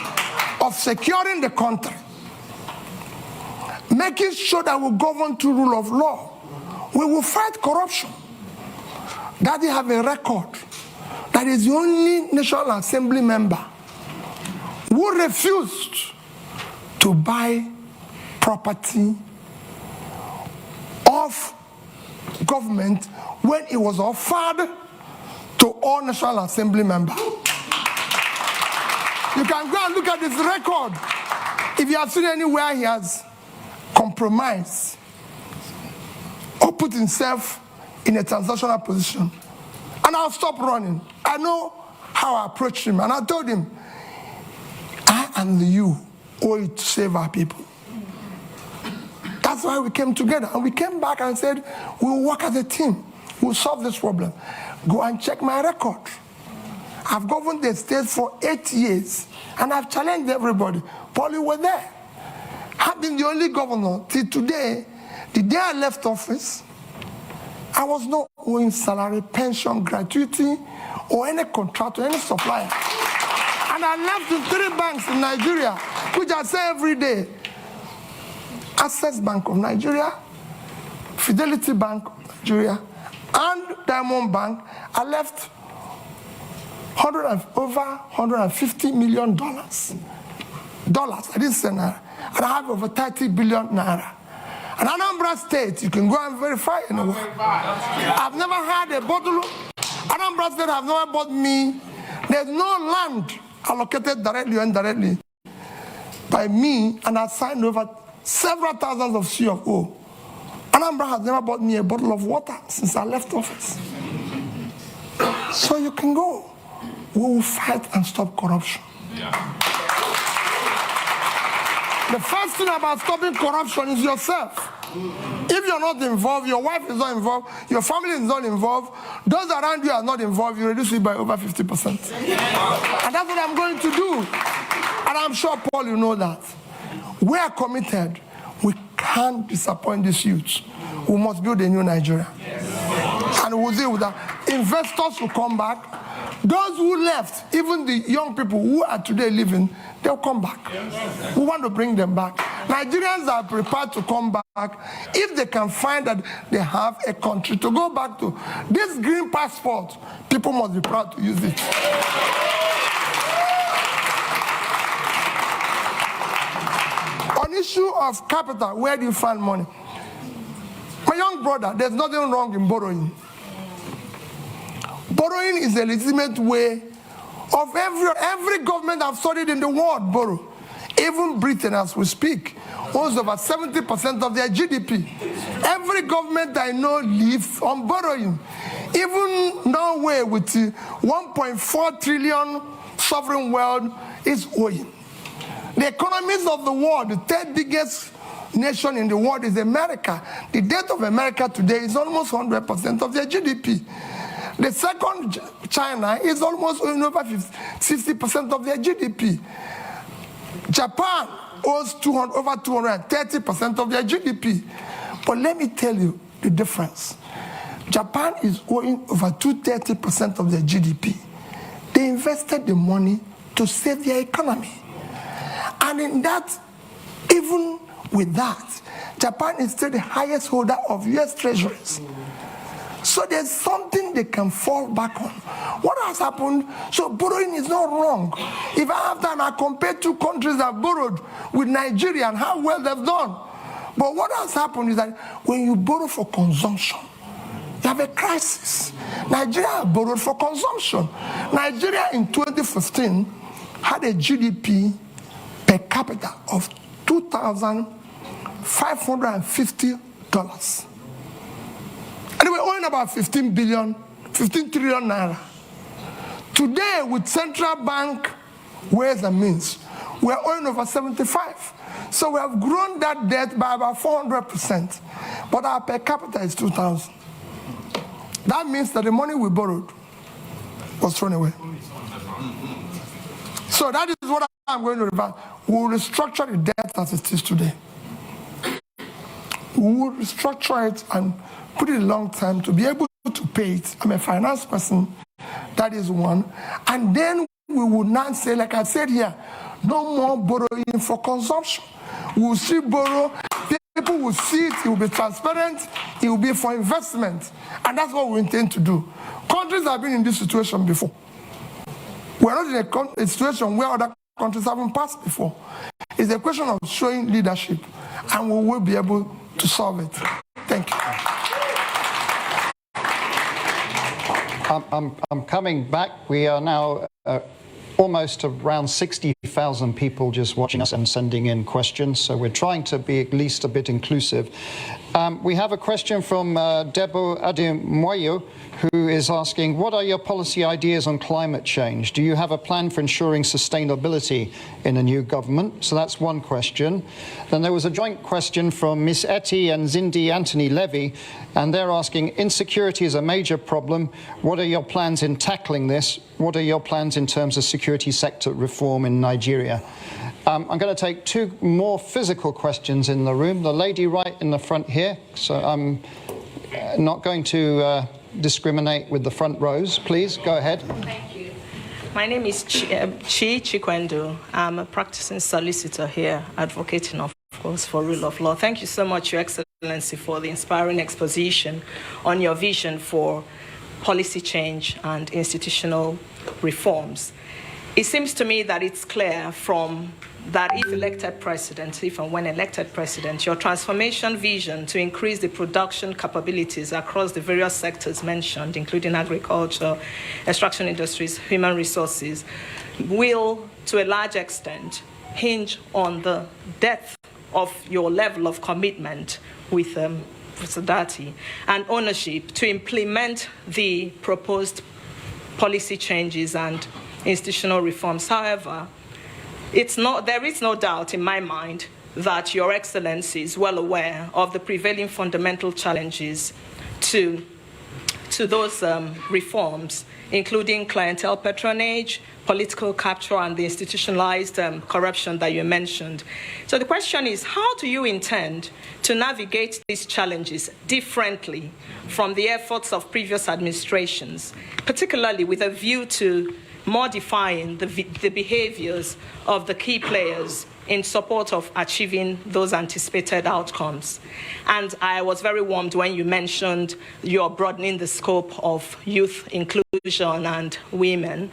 of securing the country, making sure that we govern to rule of law. We will fight corruption. Dati have a record that is the only National Assembly member who refused to buy property of government when it was offered to all National Assembly members. You can go and look at his record. If you have seen anywhere he has compromised or put himself in a transactional position. And I'll stop running. I know how I approached him, and I told him, I and you owe it to save our people. That's why we came together, and we came back and said, we'll work as a team. We'll solve this problem. Go and check my record. I've governed the state for 8 years, and I've challenged everybody. Paul, you were there. I've been the only governor till today. The day I left office, I was not owing salary, pension, gratuity, or any contract or any supplier. And I left in 3 banks in Nigeria, which I say every day. Access Bank of Nigeria, Fidelity Bank of Nigeria, and Diamond Bank. I left over $150 million. Dollars. I didn't say naira. And I have over 30 billion naira. And Anambra State, you can go and verify anywhere. I've never had a bottle. Anambra State have never bought me. There's no land allocated directly or indirectly by me, and I signed over several thousands of C of O. Anambra has never bought me a bottle of water since I left office. So you can go. We will fight and stop corruption. The first thing about stopping corruption is yourself. If you're not involved, your wife is not involved, your family is not involved, those around you are not involved, you reduce it by over 50%. And that's what I'm going to do. And I'm sure, Paul, you know that. We are committed. We can't disappoint these youths. We must build a new Nigeria. And we'll deal with that. Investors will come back. Those who left, even the young people who are today living, they'll come back. We want to bring them back. Nigerians are prepared to come back if they can find that they have a country to go back to. This green passport, people must be proud to use it. On issue of capital, where do you find money? My young brother, there's nothing wrong in borrowing. Borrowing is a legitimate way of every government I've studied in the world borrow. Even Britain, as we speak, owns over 70% of their GDP. Every government I know lives on borrowing. Even Norway, with 1.4 trillion sovereign wealth, is owing. The economies of the world, the third biggest nation in the world is America. The debt of America today is almost 100% of their GDP. The second, China, is almost over 60% of their GDP. Japan owes over 230% of their GDP. But let me tell you the difference. Japan is owing over 230% of their GDP. They invested the money to save their economy. And in that, even with that, Japan is still the highest holder of US treasuries. So there's something they can fall back on. What has happened? So borrowing is not wrong. If I have done, I compare two countries that borrowed with Nigeria and how well they've done. But what has happened is that when you borrow for consumption, you have a crisis. Nigeria borrowed for consumption. Nigeria in 2015 had a GDP per capita of $2,550. And we're owing about 15 trillion naira. Today, with central bank ways and means, we're owing over 75. So we have grown that debt by about 400%. But our per capita is 2,000. That means that the money we borrowed was thrown away. So that is what I'm going to reverse. We will restructure the debt as it is today. We will restructure it and put it a long time to be able to pay it. I'm a finance person, that is one. And then we will not say, like I said here, no more borrowing for consumption. We will still borrow, people will see it, it will be transparent, it will be for investment. And that's what we intend to do. Countries have been in this situation before. We're not in a situation where other countries haven't passed before. It's a question of showing leadership, and we will be able to solve it. Thank you. I'm coming back. We are now almost around 60,000 people just watching us and sending in questions, so we're trying to be at least a bit inclusive. We have a question from Debo Ademoyo, who is asking, what are your policy ideas on climate change? Do you have a plan for ensuring sustainability in a new government? So that's one question. Then there was a joint question from Miss Etty and Zindi Anthony Levy, and they're asking, insecurity is a major problem. What are your plans in tackling this? What are your plans in terms of security sector reform in Nigeria? I'm going to take two more physical questions in the room. The lady right in the front here. So I'm not going to discriminate with the front rows. Please, go ahead. Thank you. My name is Chi Chikwendo. I'm a practicing solicitor here, advocating, of course, for rule of law. Thank you so much, Your Excellency, for the inspiring exposition on your vision for policy change and institutional reforms. It seems to me that it's clear from that if elected president, if and when elected president, your transformation vision to increase the production capabilities across the various sectors mentioned, including agriculture, extraction industries, human resources, will, to a large extent, hinge on the depth of your level of commitment with Sadati and ownership to implement the proposed policy changes and institutional reforms. However, there is no doubt in my mind that Your Excellency is well aware of the prevailing fundamental challenges to those reforms, including clientele patronage, political capture, and the institutionalized corruption that you mentioned. So the question is, how do you intend to navigate these challenges differently from the efforts of previous administrations, particularly with a view to modifying the behaviors of the key players in support of achieving those anticipated outcomes? And I was very warmed when you mentioned you're broadening the scope of youth inclusion and women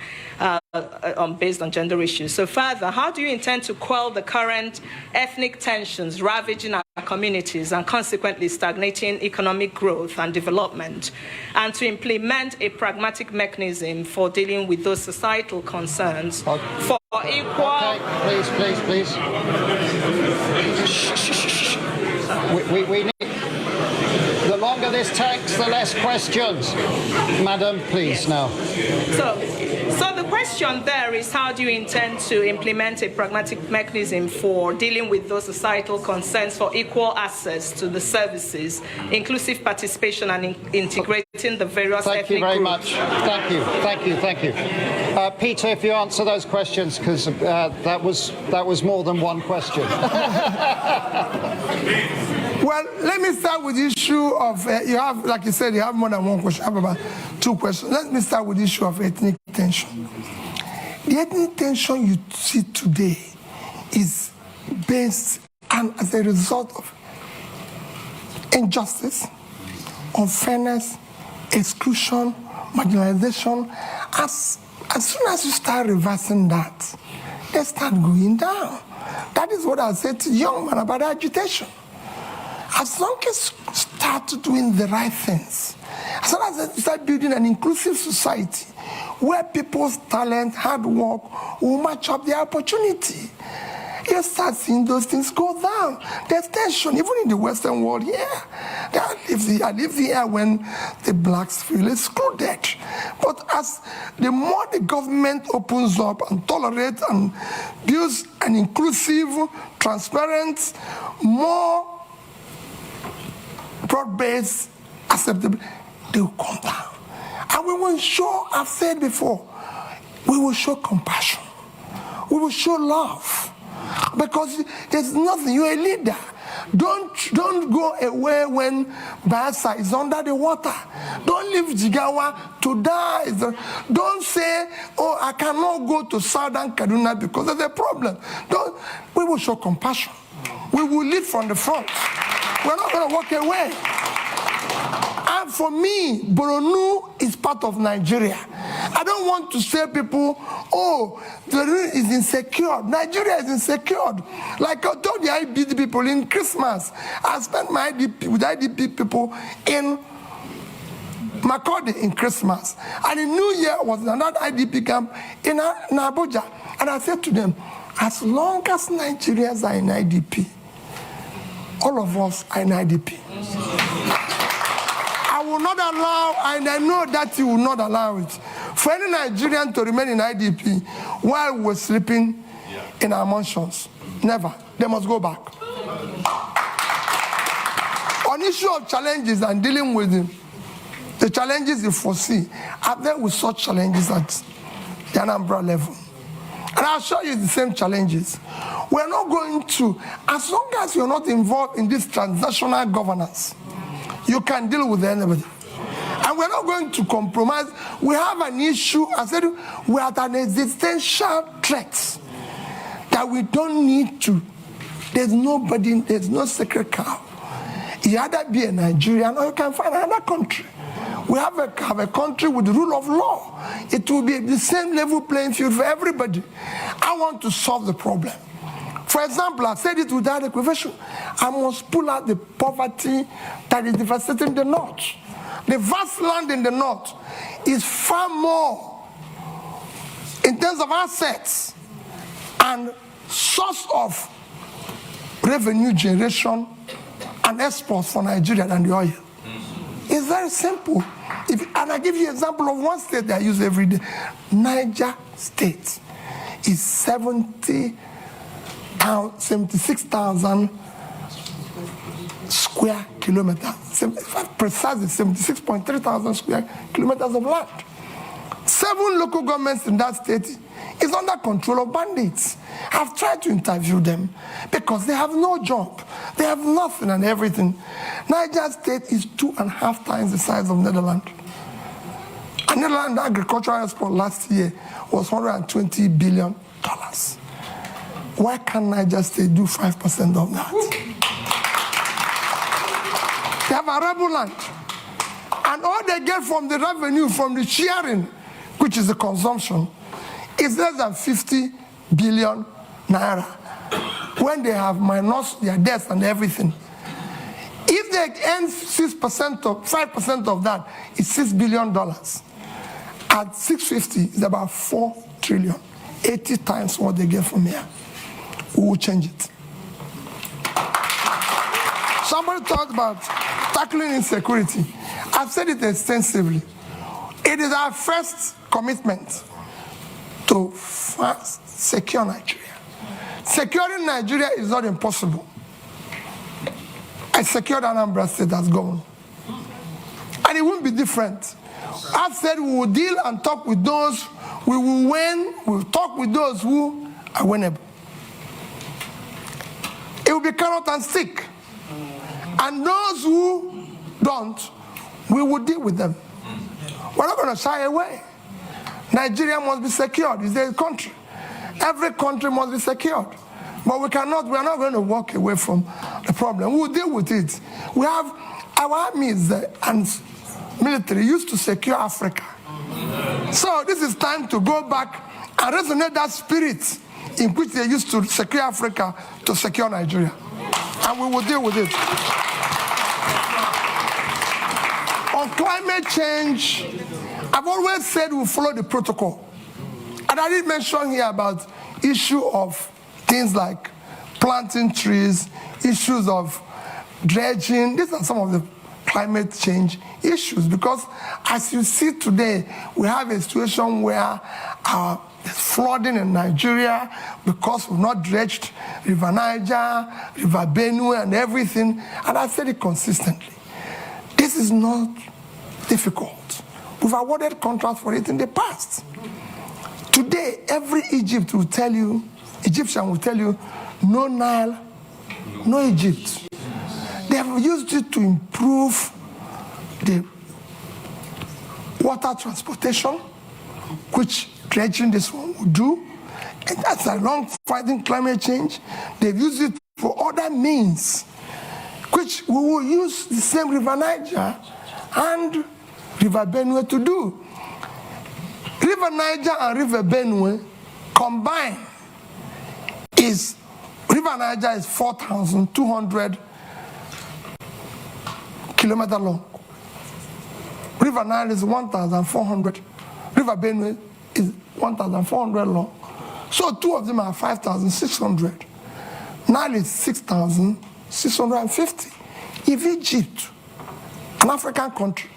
based on gender issues. So further, how do you intend to quell the current ethnic tensions ravaging our communities and consequently stagnating economic growth and development, and to implement a pragmatic mechanism for dealing with those societal concerns for equal... Okay, please. We need... The longer this takes, the less questions. Madam, please, now. So the question there is, how do you intend to implement a pragmatic mechanism for dealing with those societal concerns for equal access to the services, inclusive participation, and integrating the various ethnic groups? Thank you very much. Thank you. Peter, if you answer those questions, because that was more than one question. Well, let me start with the issue of, you have, like you said, you have more than one question. I have about 2 questions. Let me start with the issue of ethnic tension. The ethnic tension you see today is based and as a result of injustice, unfairness, exclusion, marginalization. As soon as you start reversing that, they start going down. That is what I said to young man about agitation. As long as you start doing the right things, as long as you start building an inclusive society where people's talent, hard work will match up their opportunity, you start seeing those things go down. There's tension, even in the Western world here. I live here when the blacks feel excluded. But as the more the government opens up and tolerates and builds an inclusive, transparent, more broad-based, acceptable, they will come down. And we will show, I've said before, we will show compassion. We will show love. Because there's nothing, you're a leader. Don't go away when Bayelsa is under the water. Don't leave Jigawa to die. Don't say, oh, I cannot go to Southern Kaduna because there's a problem. We will show compassion. We will lead from the front. We're not going to walk away. And for me, Borno is part of Nigeria. I don't want to say people, oh, the region is insecure. Nigeria is insecure. Like I told the IDP people in Christmas, I spent my IDP with IDP people in Makurdi in Christmas. And in New Year was another IDP camp in Abuja. And I said to them, as long as Nigerians are in IDP, all of us are in IDP. I will not allow, and I know that you will not allow it, for any Nigerian to remain in IDP while we're sleeping in our mansions. Never. They must go back. On issue of challenges and dealing with them, the challenges you foresee, I've dealt with such challenges at the Anambra level. And I'll show you the same challenges. We're not going to, as long as you're not involved in this transnational governance, you can deal with anybody. And we're not going to compromise. We have an issue, I said, we're at an existential threat that we don't need to. There's nobody, there's no sacred cow. You either be a Nigerian or you can find another country. We have a country with the rule of law. It will be the same level playing field for everybody. I want to solve the problem. For example, I said it without equivocation. I must pull out the poverty that is devastating the north. The vast land in the north is far more in terms of assets and source of revenue generation and exports for Nigeria than the oil. It's very simple. And I give you an example of one state that I use every day. Niger State is 76,000 square kilometers. Precisely 76.3 thousand square kilometers of land. 7 local governments in that state is under control of bandits. I've tried to interview them because they have no job. They have nothing and everything. Niger State is 2.5 times the size of Netherlands. And Netherlands agricultural export last year was $120 billion. Why can't Niger State do 5% of that? They have arable land. And all they get from the revenue, from the sharing, which is the consumption, is less than 50 billion naira. When they have minus their debts and everything. If they earn 6% or 5% of that, it's $6 billion. At 650, it's about 4 trillion. 80 times what they get from here. We will change it. Somebody talked about tackling insecurity. I've said it extensively. It is our first commitment to first secure Nigeria. Securing Nigeria is not impossible. I secured Anambra State as governor. And it won't be different. I've said we will deal and talk with those we will win, we will talk with those who are winnable. It will be carrot and stick. And those who don't, we will deal with them. We're not going to shy away. Nigeria must be secured. It's a country. Every country must be secured. But we are not going to walk away from the problem. We'll deal with it. We have our armies and military used to secure Africa. So this is time to go back and resonate that spirit in which they used to secure Africa to secure Nigeria. And we will deal with it. On climate change, I've always said we'll follow the protocol. And I did mention here about issue of things like planting trees, issues of dredging. These are some of the climate change issues, because as you see today, we have a situation where there's flooding in Nigeria because we've not dredged River Niger, River Benue and everything, and I said it consistently. This is not difficult. We've awarded contracts for it in the past. Today, every Egyptian will tell you, no Nile, no Egypt. They have used it to improve the water transportation, which dredging this one will do. And that's along fighting climate change. They've used it for other means, which we will use the same River Niger and River Benue to do. River Niger and River Benue combined is, River Niger is 4,200 kilometers long. River Nile is 1,400. River Benue is 1,400 long. So two of them are 5,600. Nile is 6,650. If Egypt, an African country,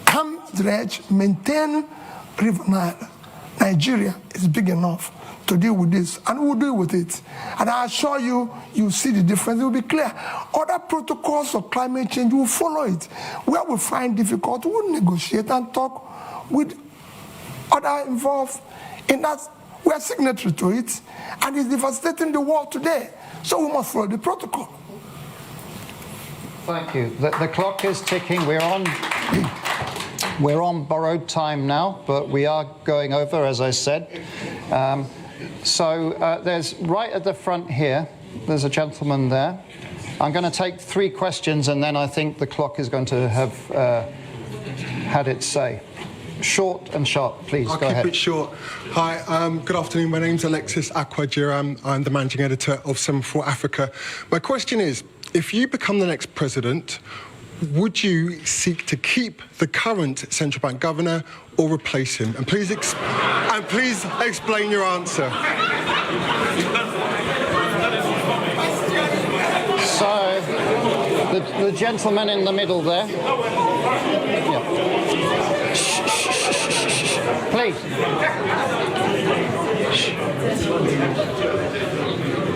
can dredge, maintain River Nile, Nigeria is big enough to deal with this, and we'll deal with it. And I assure you, you see the difference, it will be clear. Other protocols of climate change will follow it. Where we find difficult, we'll negotiate and talk with other involved in that. We are signatory to it, and it's devastating the world today. So we must follow the protocol. Thank you. The clock is ticking. We're on borrowed time now, but we are going over, as I said. There's right at the front here, there's a gentleman there. I'm going to take 3 questions, and then I think the clock is going to have had its say. Short and sharp, please. Go ahead. I'll keep it short. Hi, good afternoon. My name's Alexis Akwajiram. I'm the managing editor of Semaphore Africa. My question is, if you become the next president, would you seek to keep the current central bank governor or replace him? And please explain your answer. So, The gentleman in the middle there. Yeah. Please.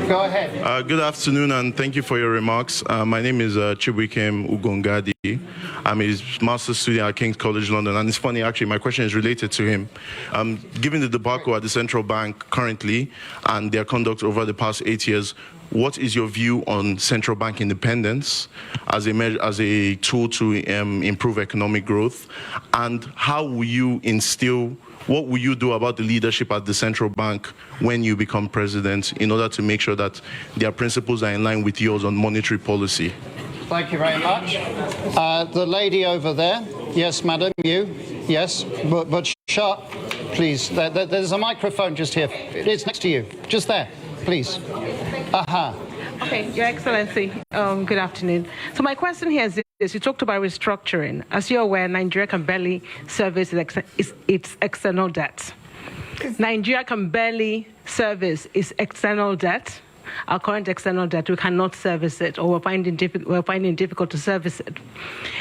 Go ahead. Good afternoon, and thank you for your remarks. My name is Chibuikem Ugongadi. I'm a master's student at King's College London, and it's funny, actually, my question is related to him. Given the debacle at the central bank currently and their conduct over the past 8 years, what is your view on central bank independence as a tool to improve economic growth? And how will you what will you do about the leadership at the central bank when you become president in order to make sure that their principles are in line with yours on monetary policy? Thank you very much. The lady over there. Yes, madam, you. Yes, but sharp, please. There's a microphone just here. It's next to you. Just there, please. Aha. Okay, Your Excellency, good afternoon. So my question here is this. You talked about restructuring. As you're aware, Nigeria can barely service its external debt. Nigeria can barely service its external debt. Our current external debt, we cannot service it, or we're finding it difficult to service it.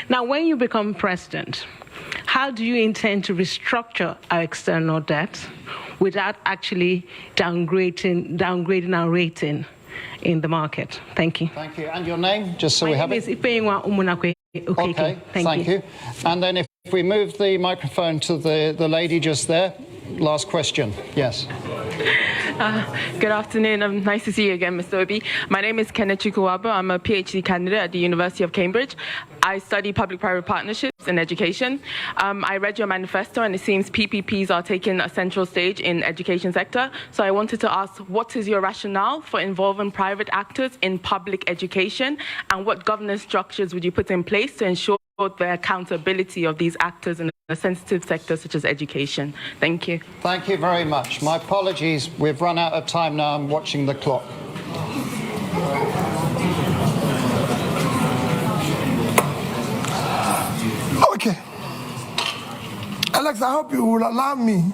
Now, when you become president, how do you intend to restructure our external debt without actually downgrading our rating in the market? Thank you. Thank you. And your name, just so we have it? My name is Ifeyinwa Umunakwe. Okay, thank you. And then if we move the microphone to the lady just there. Last question. Yes. Good afternoon. Nice to see you again, Mr. Obi. My name is Kenneth Chukwuwabo. I'm a PhD candidate at the University of Cambridge. I study public-private partnerships in education. I read your manifesto, and it seems PPPs are taking a central stage in education sector. So I wanted to ask, what is your rationale for involving private actors in public education, and what governance structures would you put in place to ensure the accountability of these actors in a sensitive sector such as education? Thank you. Thank you very much. My apologies. We've run out of time now. I'm watching the clock. Okay. Alex, I hope you will allow me.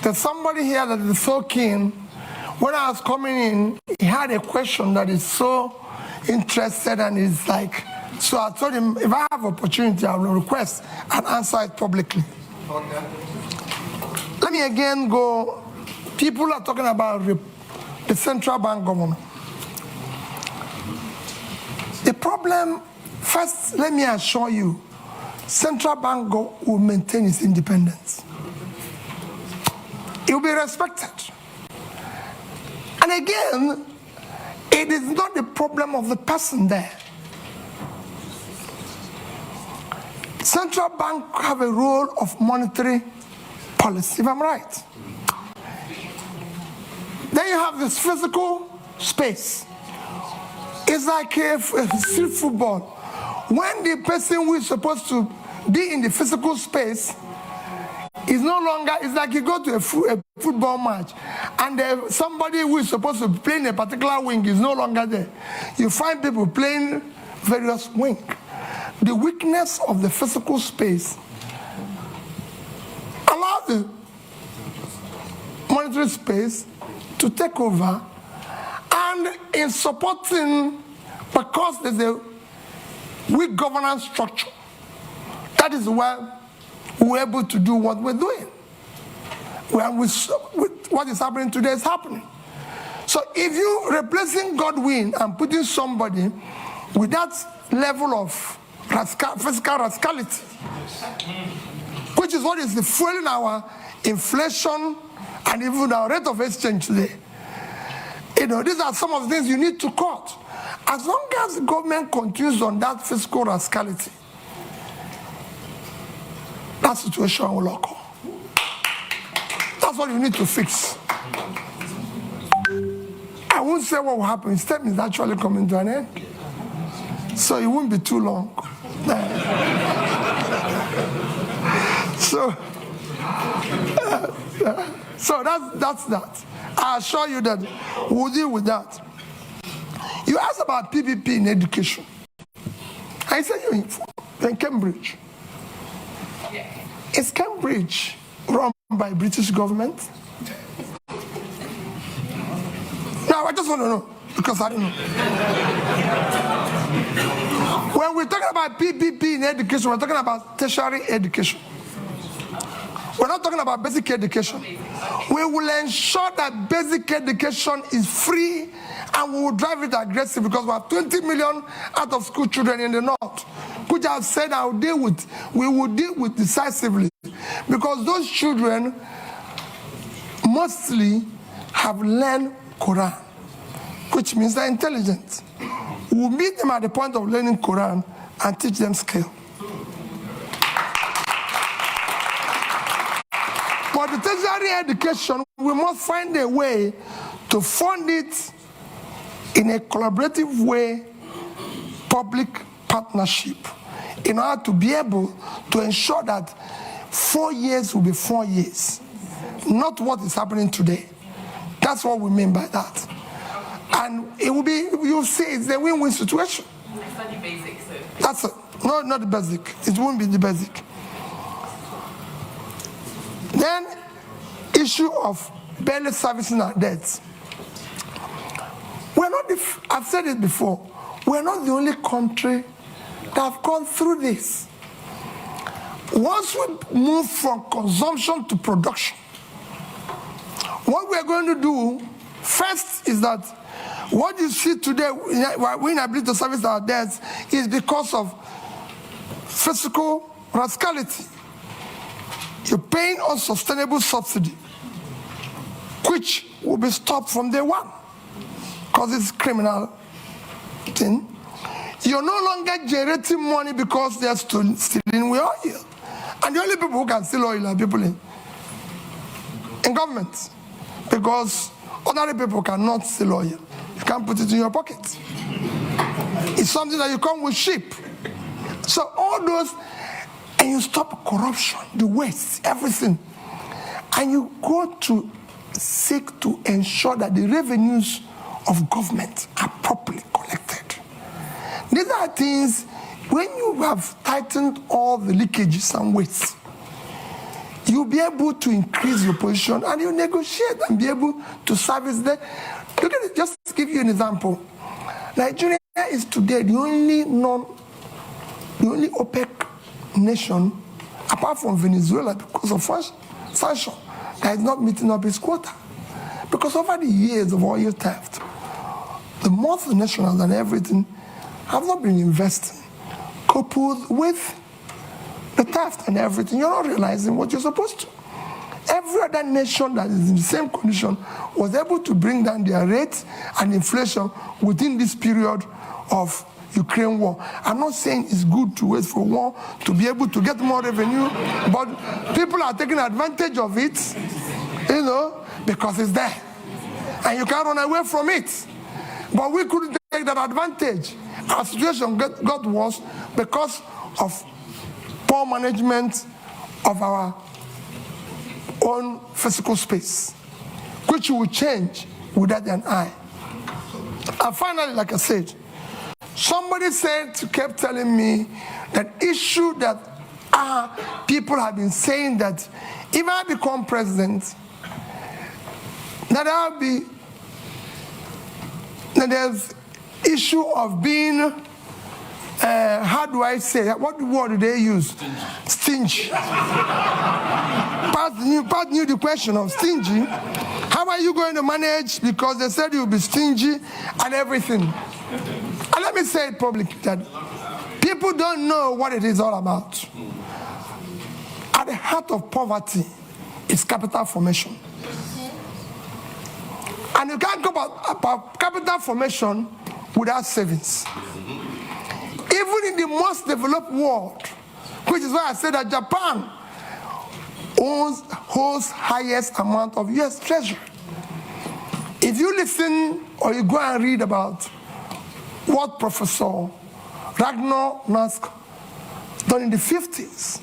There's somebody here that is so keen. When I was coming in, he had a question that is so interested, and is like, so I told him, if I have opportunity, I will request and answer it publicly. Okay. Let me again go. People are talking about the central bank governor. The problem, first, let me assure you, central bank will maintain its independence. It will be respected. And again, it is not the problem of the person there. Central bank have a role of monetary policy, if I'm right. Then you have this physical space. It's like a street football. When the person who is supposed to be in the physical space is no longer, it's like you go to a football match, and somebody who is supposed to play in a particular wing is no longer there. You find people playing various wings. The weakness of the physical space allows the monetary space to take over, and in supporting, because there's a weak governance structure, that is why we're able to do what we're doing. What is happening today is happening. So if you're replacing Godwin and putting somebody with that level of physical rascality, which is what is fueling our inflation and even our rate of exchange today. You know, these are some of the things you need to cut. As long as the government continues on that fiscal rascality, that situation will occur. That's what you need to fix. I won't say what will happen. His term is actually coming to an end, so it won't be too long. So that's that. I assure you that we'll deal with that. You asked about PPP in education. I said you're in Cambridge. Is Cambridge run by British government? No, I just want to know, because I don't know. When we're talking about PPP in education, we're talking about tertiary education. We're not talking about basic education. We will ensure that basic education is free, and we will drive it aggressive, because we have 20 million out of school children in the north, which I've said we will deal with decisively, because those children mostly have learned Quran, which means they're intelligent. We'll meet them at the point of learning Quran and teach them skill. For the tertiary education, we must find a way to fund it in a collaborative way, public partnership, in order to be able to ensure that 4 years will be 4 years, not what is happening today. That's what we mean by that. And it will be, you'll see, it's a win-win situation. Study basics, so. That's it. No, not the basic. It won't be the basic. Then, issue of barely servicing our debts. We're not, I've said it before, we're not the only country that have gone through this. Once we move from consumption to production, what we're going to do first is that what you see today, we're inability to service our debts, is because of fiscal rascality. You're paying unsustainable subsidy, which will be stopped from day one, because it's criminal thing. You're no longer generating money because they're stealing with oil. And the only people who can steal oil are people in government, because ordinary people cannot steal oil. You can't put it in your pocket. It's something that you come with sheep. So all those, and you stop corruption, the waste, everything. And you go to seek to ensure that the revenues of government are properly collected. These are things, when you have tightened all the leakages and wastes, you'll be able to increase your position, and you negotiate and be able to service them. Look at it, just to give you an example. Nigeria is today the only OPEC nation, apart from Venezuela, because of sanction, that is not meeting up its quota. Because over the years of oil theft, the multinationals and everything have not been investing, coupled with the theft and everything. You're not realizing what you're supposed to. Every other nation that is in the same condition was able to bring down their rates and inflation within this period of Ukraine war. I'm not saying it's good to wait for war to be able to get more revenue, but people are taking advantage of it, because it's there. And you can't run away from it. But we couldn't take that advantage. Our situation got worse because of poor management of our own physical space, which will change without an eye. And finally, like I said, somebody kept telling me that issue that people have been saying that if I become president, that there's issue of being, how do I say, what word do they use? Stingy. Pat knew the question of stingy. How are you going to manage? Because they said you'll be stingy and everything. And let me say it publicly that people don't know what it is all about. At the heart of poverty is capital formation. And you can't go about capital formation without savings. Even in the most developed world, which is why I said that Japan holds highest amount of US treasury. If you listen or you go and read about what Professor Ragnar Nask done in the 50s,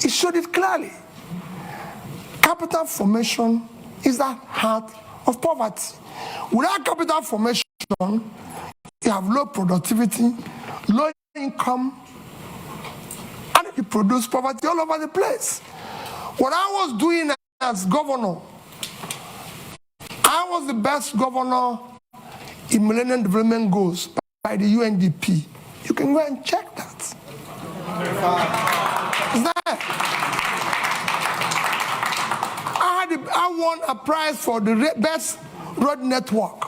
he showed it clearly. Capital formation is the heart of poverty. Without capital formation, you have low productivity, low income, and you produce poverty all over the place. What I was doing as governor, I was the best governor in Millennium Development Goals by the UNDP. You can go and check that. Is that? I won a prize for the best road network.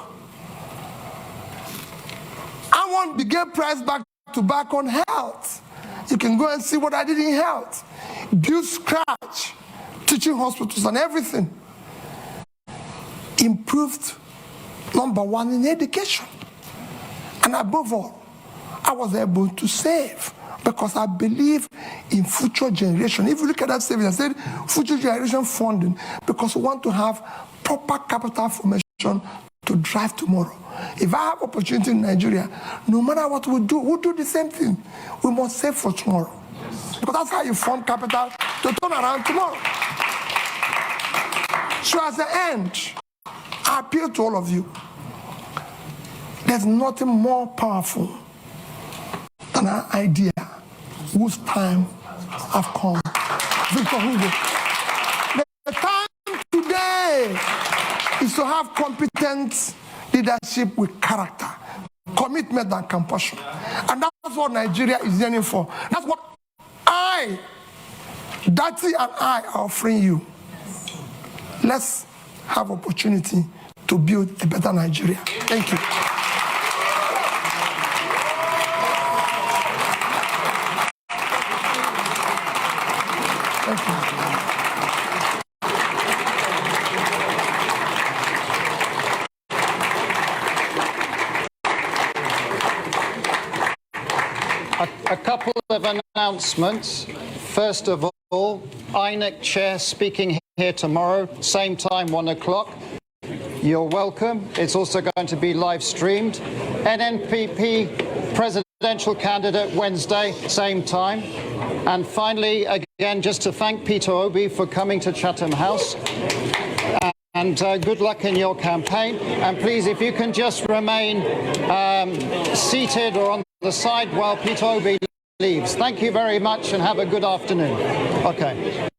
I won the Gay Prize back to back on health. You can go and see what I did in health. Build scratch, teaching hospitals and everything. Improved #1 in education. And above all, I was able to save because I believe in future generation. If you look at that savings, I said future generation funding because we want to have proper capital formation to drive tomorrow. If I have opportunity in Nigeria, no matter what we do, we'll do the same thing. We must save for tomorrow. Because that's how you form capital to turn around tomorrow. So as the end, I appeal to all of you. There's nothing more powerful than an idea whose time have come. Victor Hugo. The time today is to have competent leadership with character, commitment and compassion. And that's what Nigeria is yearning for. That's what Dati and I are offering you. Let's have opportunity to build a better Nigeria. Thank you. Thank you. A couple of announcements. First of all, INEC Chair speaking here tomorrow, same time, 1 o'clock. You're welcome. It's also going to be live streamed. NNPP presidential candidate Wednesday, same time. And finally, again, just to thank Peter Obi for coming to Chatham House. And good luck in your campaign. And please, if you can just remain seated or on the side while Peter Obi leaves. Thank you very much and have a good afternoon. Okay.